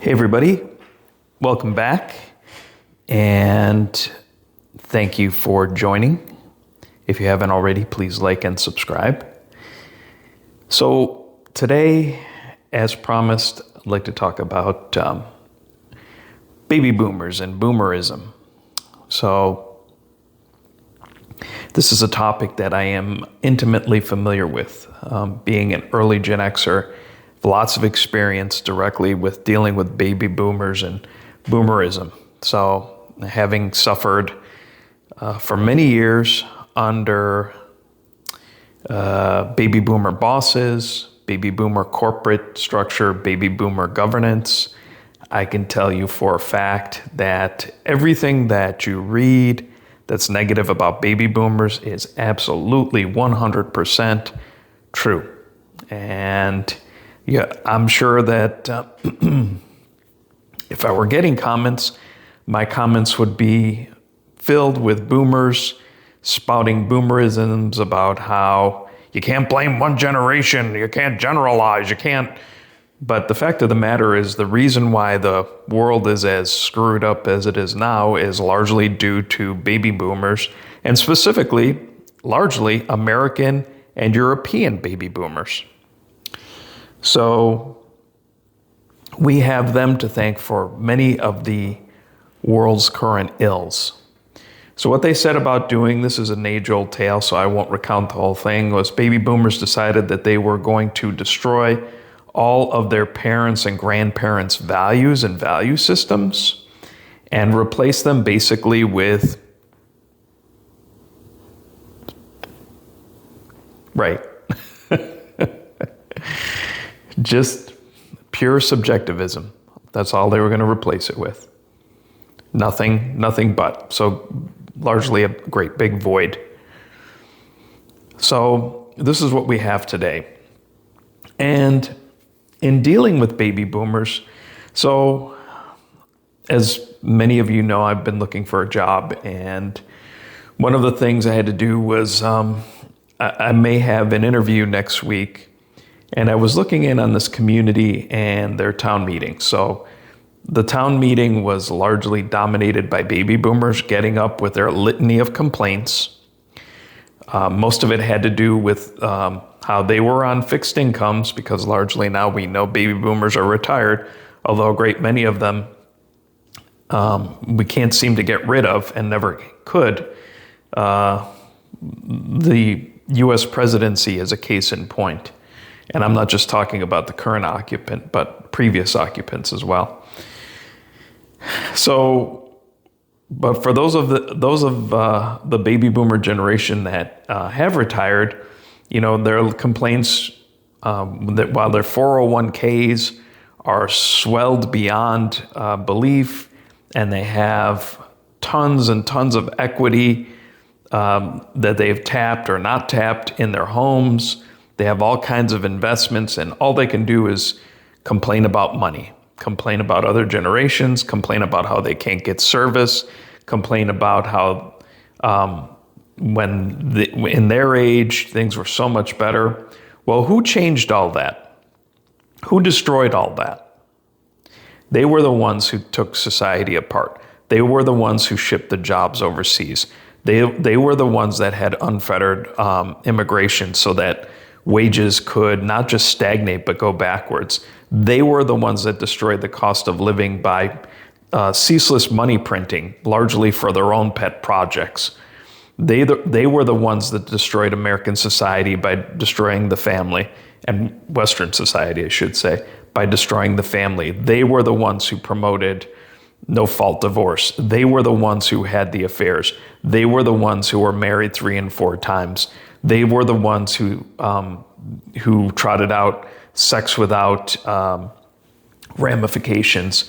Hey everybody, welcome back, and thank you for joining. If you haven't already, please like and subscribe. So today, as promised, I'd like to talk about baby boomers and boomerism. So this is a topic that I am intimately familiar with, being an early Gen Xer. Lots of experience directly with dealing with baby boomers and boomerism. So having suffered for many years under baby boomer bosses, baby boomer corporate structure, baby boomer governance, I can tell you for a fact that everything that you read that's negative about baby boomers is absolutely 100% true. And yeah, I'm sure that if I were getting comments, my comments would be filled with boomers spouting boomerisms about how you can't blame one generation, you can't generalize, you can't. But the fact of the matter is the reason why the world is as screwed up as it is now is largely due to baby boomers, and specifically, largely American and European baby boomers. So we have them to thank for many of the world's current ills. So what they said about doing, this is an age-old tale, so I won't recount the whole thing, was baby boomers decided that they were going to destroy all of their parents' and grandparents' values and value systems and replace them basically with, right, just pure subjectivism. That's all they were going to replace it with. Nothing but. So largely a great big void. So this is what we have today. And in dealing with baby boomers, so as many of you know, I've been looking for a job, and one of the things I had to do was I may have an interview next week. And I was looking in on this community and their town meeting. So the town meeting was largely dominated by baby boomers getting up with their litany of complaints. Most of it had to do with how they were on fixed incomes, because largely now we know baby boomers are retired, although a great many of them we can't seem to get rid of and never could. The U.S. presidency is a case in point. And I'm not just talking about the current occupant, but previous occupants as well. So, but for those of the baby boomer generation that have retired, you know, their complaints that while their 401ks are swelled beyond belief, and they have tons and tons of equity that they've tapped or not tapped in their homes. They have all kinds of investments, and all they can do is complain about money, complain about other generations, complain about how they can't get service, complain about how in their age, things were so much better. Well, who changed all that? Who destroyed all that? They were the ones who took society apart. They were the ones who shipped the jobs overseas. They were the ones that had unfettered immigration so that wages could not just stagnate, but go backwards. They were the ones that destroyed the cost of living by ceaseless money printing, largely for their own pet projects. They were the ones that destroyed American society by destroying the family, and Western society, I should say, by destroying the family. They were the ones who promoted no-fault divorce. They were the ones who had the affairs. They were the ones who were married 3 and 4 times. They were the ones who trotted out sex without ramifications.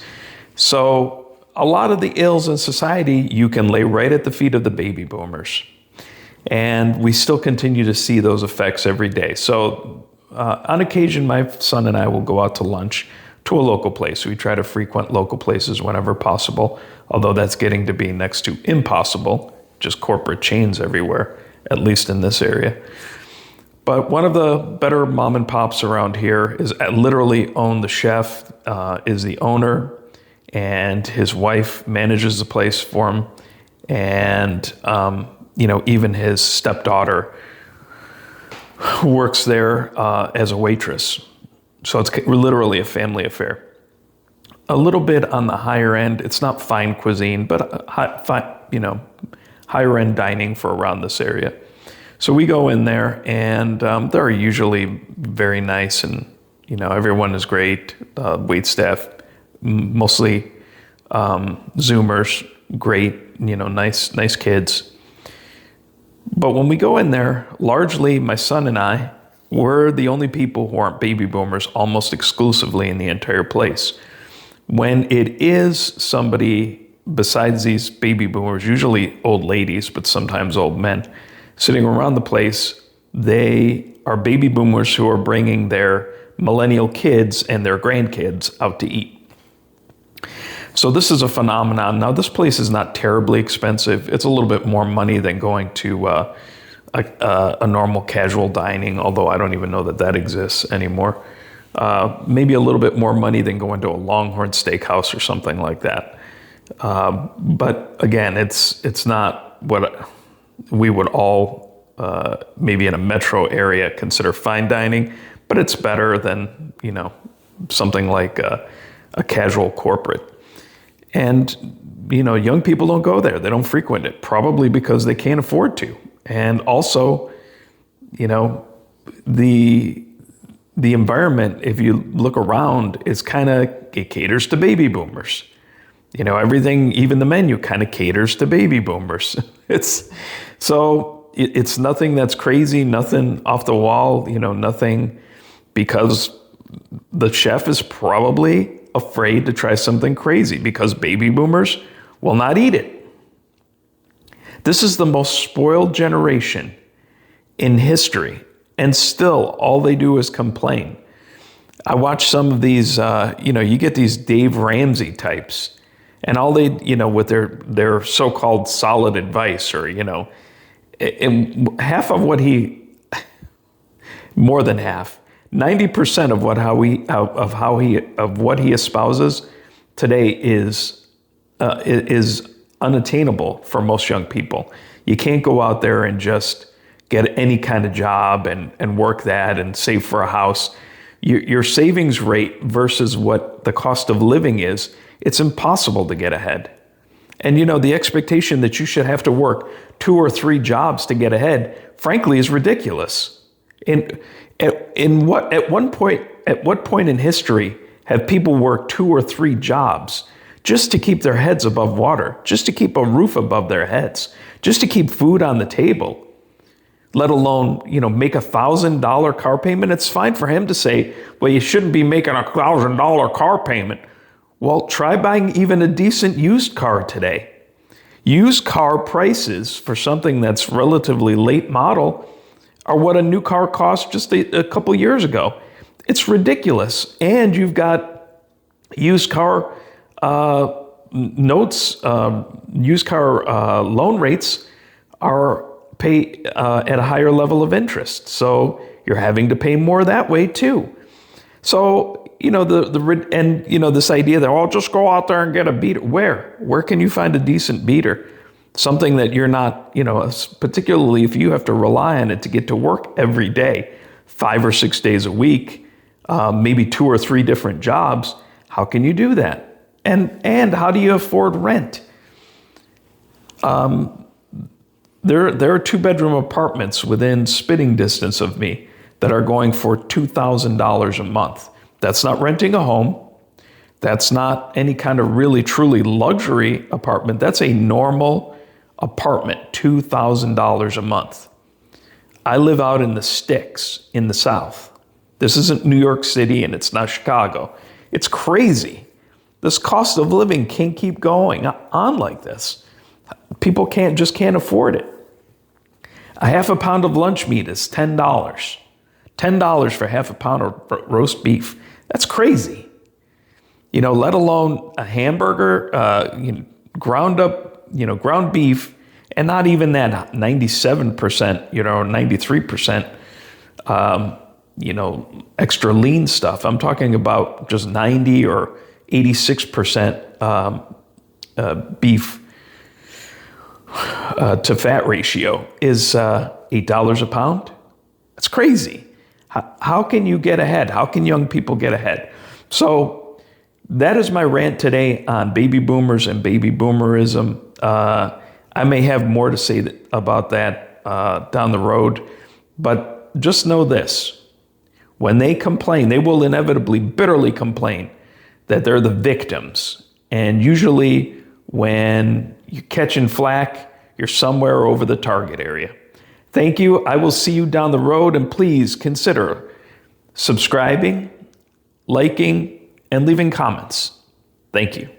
So a lot of the ills in society you can lay right at the feet of the baby boomers. And we still continue to see those effects every day. So on occasion, my son and I will go out to lunch to a local place. We try to frequent local places whenever possible, although that's getting to be next to impossible, just corporate chains everywhere, at least in this area. But one of the better mom and pops around here is literally own the chef, is the owner, and his wife manages the place for him. And, even his stepdaughter works there as a waitress. So it's literally a family affair. A little bit on the higher end. It's not fine cuisine, but higher end dining for around this area. So we go in there, and they're usually very nice, and everyone is great. Wait staff, mostly Zoomers, great, nice kids. But when we go in there, largely my son and I, we're the only people who aren't baby boomers almost exclusively in the entire place. When it is somebody besides these baby boomers, usually old ladies, but sometimes old men, sitting around the place, they are baby boomers who are bringing their millennial kids and their grandkids out to eat. So this is a phenomenon. Now, this place is not terribly expensive. It's a little bit more money than going to a normal casual dining, although I don't even know that exists anymore. Maybe a little bit more money than going to a Longhorn Steakhouse or something like that. But again, it's not what we would all, maybe in a metro area, consider fine dining, but it's better than, something like a casual corporate. And, young people don't go there. They don't frequent it, probably because they can't afford to. And also, the environment, if you look around, is it caters to baby boomers. Everything, even the menu kind of caters to baby boomers. It's nothing that's crazy, nothing off the wall, nothing, because the chef is probably afraid to try something crazy because baby boomers will not eat it. This is the most spoiled generation in history, and still all they do is complain. I watch some of these, you get these Dave Ramsey types, and all they, with their so-called solid advice, or, and half of what more than half, 90% of what he espouses today is unattainable for most young people. You can't go out there and just get any kind of job and work that and save for a house. Your savings rate versus what the cost of living is, it's impossible to get ahead. And the expectation that you should have to work 2 or 3 jobs to get ahead, frankly, is ridiculous. At what point in history have people worked 2 or 3 jobs just to keep their heads above water, just to keep a roof above their heads, just to keep food on the table, let alone, make $1,000 car payment? It's fine for him to say, well, you shouldn't be making $1,000 car payment. Well, try buying even a decent used car today. Used car prices for something that's relatively late model are what a new car cost just a couple years ago. It's ridiculous. And you've got used car notes, used car loan rates are pay at a higher level of interest. So you're having to pay more that way too. So, this idea that, I'll just go out there and get a beater. Where can you find a decent beater? Something that you're not, particularly if you have to rely on it to get to work every day, 5 or 6 days a week, maybe 2 or 3 different jobs. How can you do that? And how do you afford rent? There are 2-bedroom apartments within spitting distance of me that are going for $2,000 a month. That's not renting a home. That's not any kind of really, truly luxury apartment. That's a normal apartment, $2,000 a month. I live out in the sticks in the South. This isn't New York City, and it's not Chicago. It's crazy. This cost of living can't keep going on like this. People can't afford it. A half a pound of lunch meat is $10. $10 for half a pound of roast beef. That's crazy. Let alone a hamburger, ground beef, and not even that 97%, 93% extra lean stuff. I'm talking about just 90 or 86% beef to fat ratio is $8 a pound. That's crazy. How can you get ahead? How can young people get ahead? So that is my rant today on baby boomers and baby boomerism. I may have more to say about that down the road, but just know this. When they complain, they will inevitably bitterly complain that they're the victims. And usually when you're catching flack, you're somewhere over the target area. Thank you. I will see you down the road, and please consider subscribing, liking, and leaving comments. Thank you.